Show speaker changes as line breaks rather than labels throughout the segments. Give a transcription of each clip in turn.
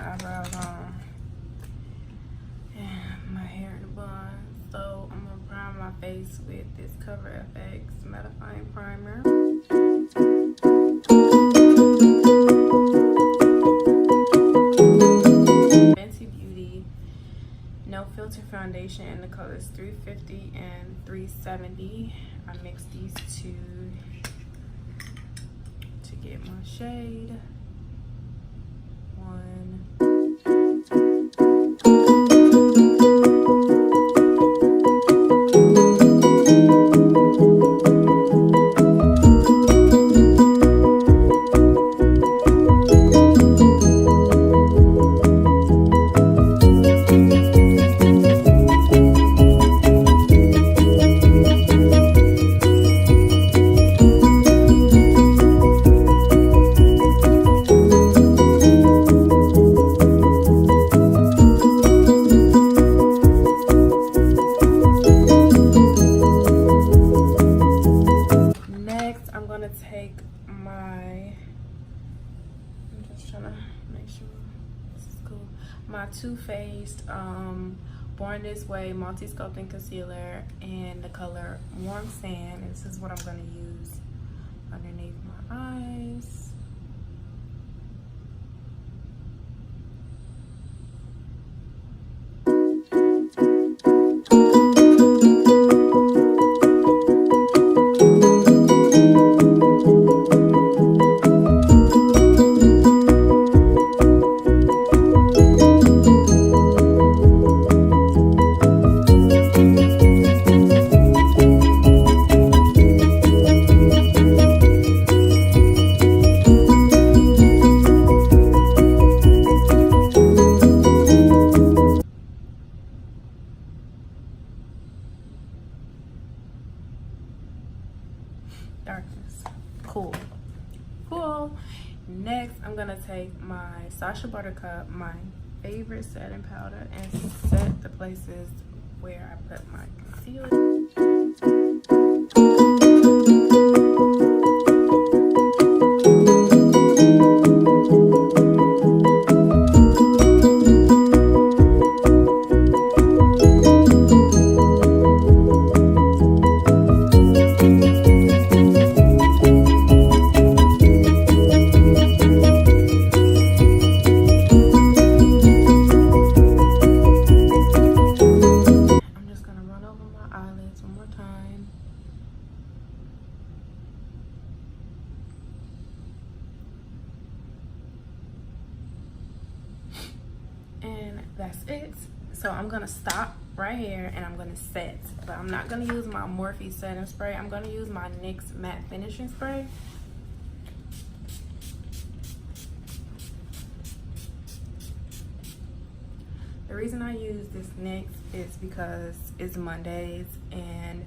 eyebrows on and my hair in a bun. So I'm gonna prime my face with this Cover FX mattifying primer. Fenty Beauty No Filter Foundation in the colors 350 and 370. I mixed these two to get my shade. My Too Faced Born This Way Multi-Sculpting Concealer in the color Warm Sand. This is what I'm going to use underneath my eyes. Darkness. Cool. Next, I'm gonna take my Sacha Buttercup, my favorite setting powder, and set the places where I put my concealer. And that's it. So I'm gonna stop right here and I'm gonna set, but I'm not gonna use my Morphe setting spray. I'm gonna use my NYX matte finishing spray. The reason I use this NYX is because it's Mondays, and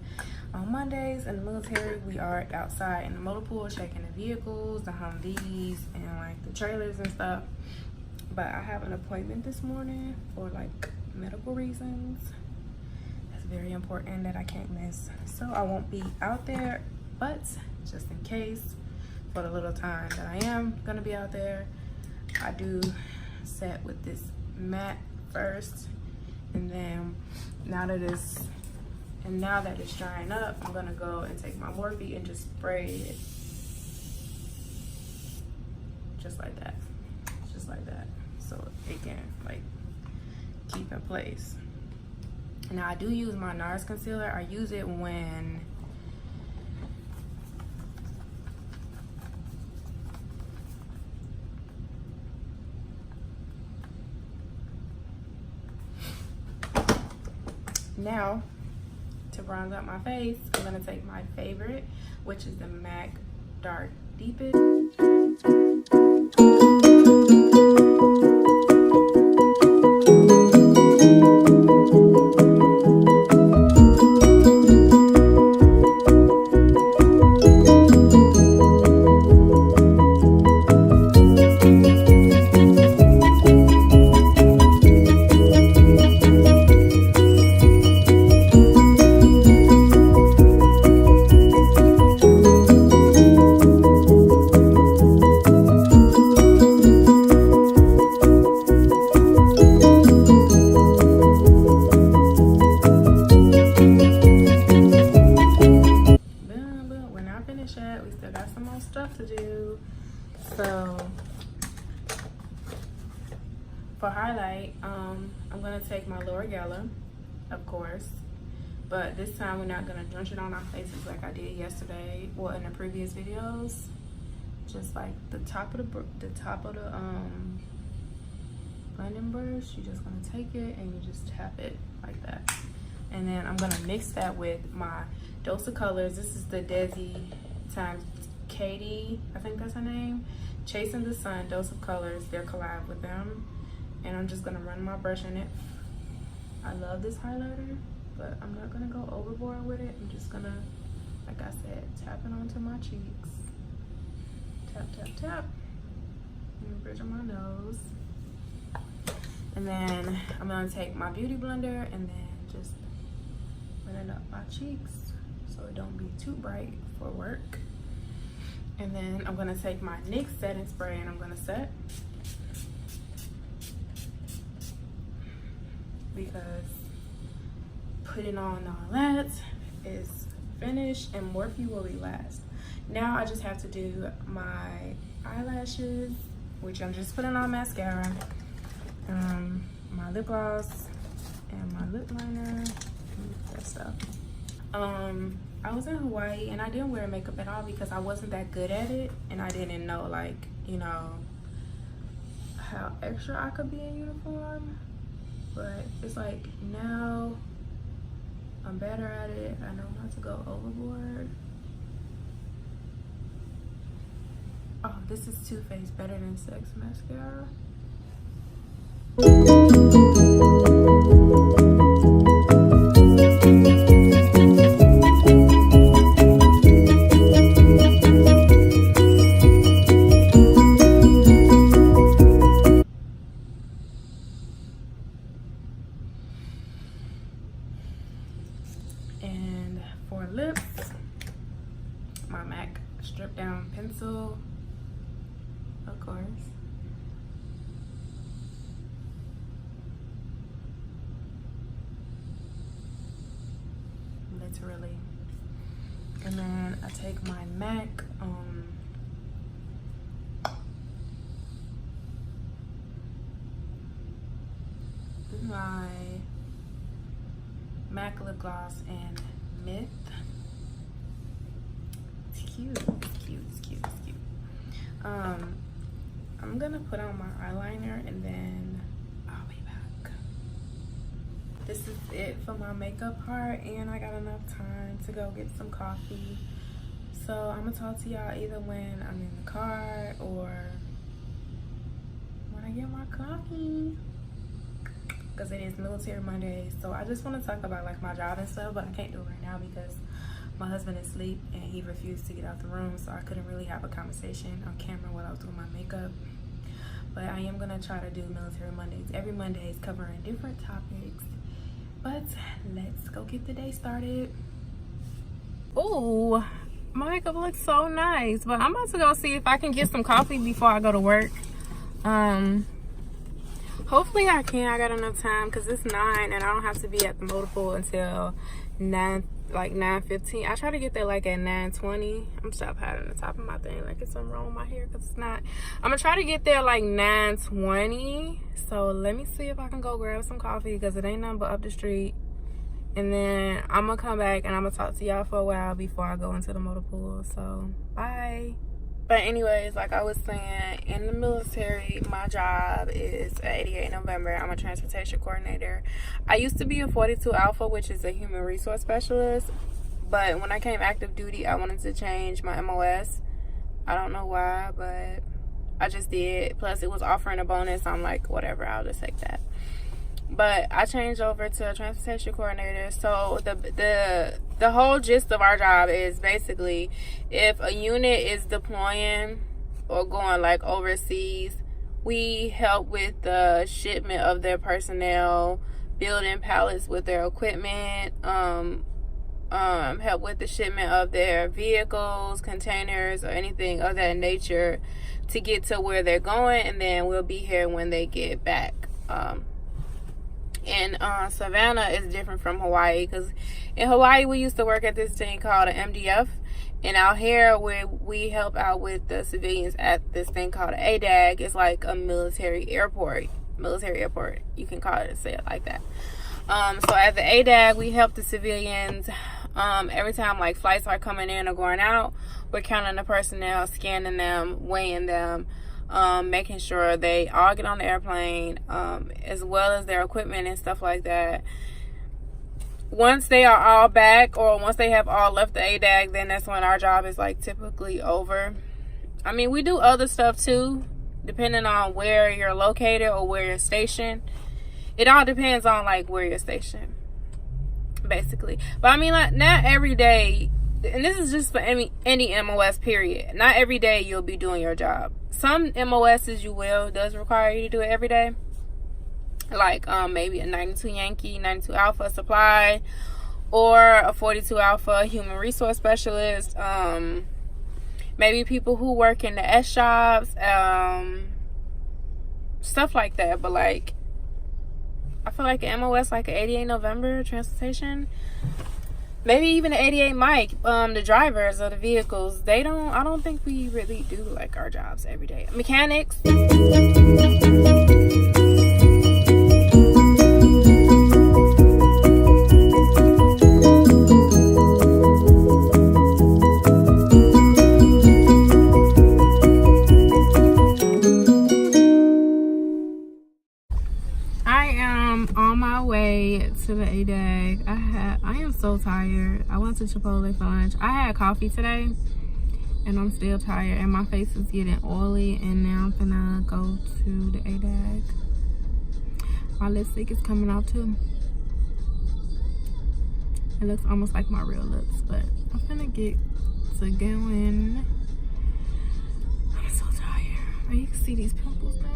on Mondays in the military we are outside in the motor pool checking the vehicles, the Humvees, and like the trailers and stuff. But I have an appointment this morning for like medical reasons. That's very important that I can't miss. So I won't be out there, but just in case, for the little time that I am gonna be out there, I do set with this matte first, and then now that it's drying up, I'm gonna go and take my Morphe and just spray it just like that, so it can like keep in place. Now I do use my NARS concealer. I use it when now to bronze out my face, I'm gonna take my favorite, which is the MAC Dark Deepen. still got some more stuff to do. So for highlight, I'm gonna take my Laura Geller, of course, but this time we're not gonna drench it on our faces like I did yesterday, well, in the previous videos. Just like the top of the blending brush, you're just gonna take it and you just tap it like that. And then I'm gonna mix that with my Dose of Colors. This is the Desi times Katie, I think that's her name. Chasing the Sun, Dose of Colors, they're collab with them. And I'm just gonna run my brush in it. I love this highlighter, but I'm not gonna go overboard with it. I'm just gonna, like I said, tap it onto my cheeks. Tap, tap, tap. And the bridge of my nose. And then I'm gonna take my beauty blender and then just run it up my cheeks so it don't be too bright for work. And then I'm gonna take my NYX setting spray and I'm gonna set, because putting on all that is finished and Morphe will be last. Now I just have to do my eyelashes, which I'm just putting on mascara, my lip gloss, and my lip liner, that stuff. I was in Hawaii and I didn't wear makeup at all because I wasn't that good at it, and I didn't know, like, you know, how extra I could be in uniform. But it's like now I'm better at it. I know not to go overboard. Oh, this is Too Faced Better Than Sex mascara. And for lips, my MAC Strip Down Pencil, of course. Literally. And then I take my MAC my MAC lip gloss and Myth. It's cute, it's cute, it's cute, it's cute. I'm gonna put on my eyeliner and then I'll be back. This is it for my makeup part, and I got enough time to go get some coffee. So I'm gonna talk to y'all either when I'm in the car or when I get my coffee, because it is Military Monday. So I just want to talk about like my job and stuff, but I can't do it right now because my husband is asleep and he refused to get out the room, so I couldn't really have a conversation on camera while I was doing my makeup. But I am gonna try to do Military Mondays. Every Monday is covering different topics. But let's go get the day started. Oh, my makeup looks so nice, but I'm about to go see if I can get some coffee before I go to work. Hopefully I can. I got enough time because it's 9 and I don't have to be at the motor pool until 9:15. I try to get there like at 9:20. I'm stop patting the top of my thing like it's something wrong with my hair because it's not. I'm gonna try to get there like 9:20. So let me see if I can go grab some coffee because it ain't nothing but up the street. And then I'm gonna come back and I'm gonna talk to y'all for a while before I go into the motor pool. So bye. But anyways, like I was saying, in the military, my job is at 88 November. I'm a transportation coordinator. I used to be a 42 Alpha, which is a human resource specialist. But when I came active duty, I wanted to change my MOS. I don't know why, but I just did. Plus, it was offering a bonus. I'm like, whatever, I'll just take that. But I changed over to a transportation coordinator. So the whole gist of our job is basically if a unit is deploying or going like overseas, we help with the shipment of their personnel, building pallets with their equipment, help with the shipment of their vehicles, containers, or anything of that nature to get to where they're going, and then we'll be here when they get back. And Savannah is different from Hawaii, because in Hawaii we used to work at this thing called an MDF, and out here we help out with the civilians at this thing called an ADAG. It's like a military airport. You can call it, say it like that. So at the ADAG we help the civilians. Every time like flights are coming in or going out, we're counting the personnel, scanning them, weighing them, making sure they all get on the airplane, as well as their equipment and stuff like that. Once they are all back, or once they have all left the ADAG, then that's when our job is like typically over. I mean, we do other stuff too, depending on where you're located or where you're stationed. It all depends on like where you're stationed, basically. But I mean, like, not every day, and this is just for any MOS period, not every day you'll be doing your job. Some MOSs does require you to do it every day, like maybe a 92 Yankee, 92 Alpha supply, or a 42 Alpha human resource specialist. Maybe people who work in the S shops, stuff like that. But like, I feel like an MOS, like an 88 November transportation, maybe even an 88 Mike, the drivers of the vehicles, I don't think we really do like our jobs every day. Mechanics. On my way to the ADAG, I am so tired. I went to Chipotle for lunch. I had coffee today, and I'm still tired, and my face is getting oily, and now I'm gonna go to the ADAG. My lipstick is coming out too. It looks almost like my real lips, but I'm gonna get to going. I'm so tired. Oh, you can see these pimples now.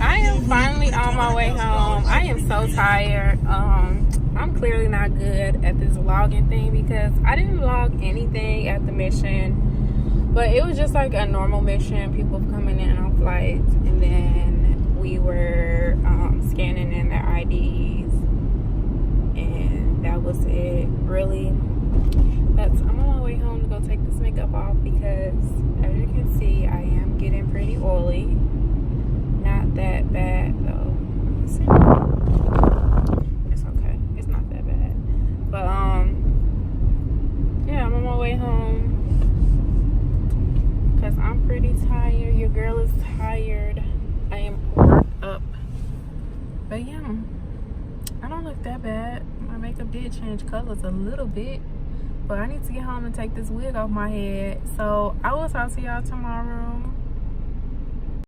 I am finally on my way home. I am so tired. I'm clearly not good at this vlogging thing, because I didn't vlog anything at the mission, but it was just like a normal mission, people coming in on flights, and then we were scanning in their IDs, and that was it, really. I'm on my way home to go take this makeup off, because as you can see, I am getting pretty oily. Not that bad though. It's okay. It's not that bad. But yeah, I'm on my way home because I'm pretty tired. Your girl is tired. I am worked up. But yeah, I don't look that bad. My makeup did change colors a little bit, but I need to get home and take this wig off my head. So I will talk to y'all tomorrow.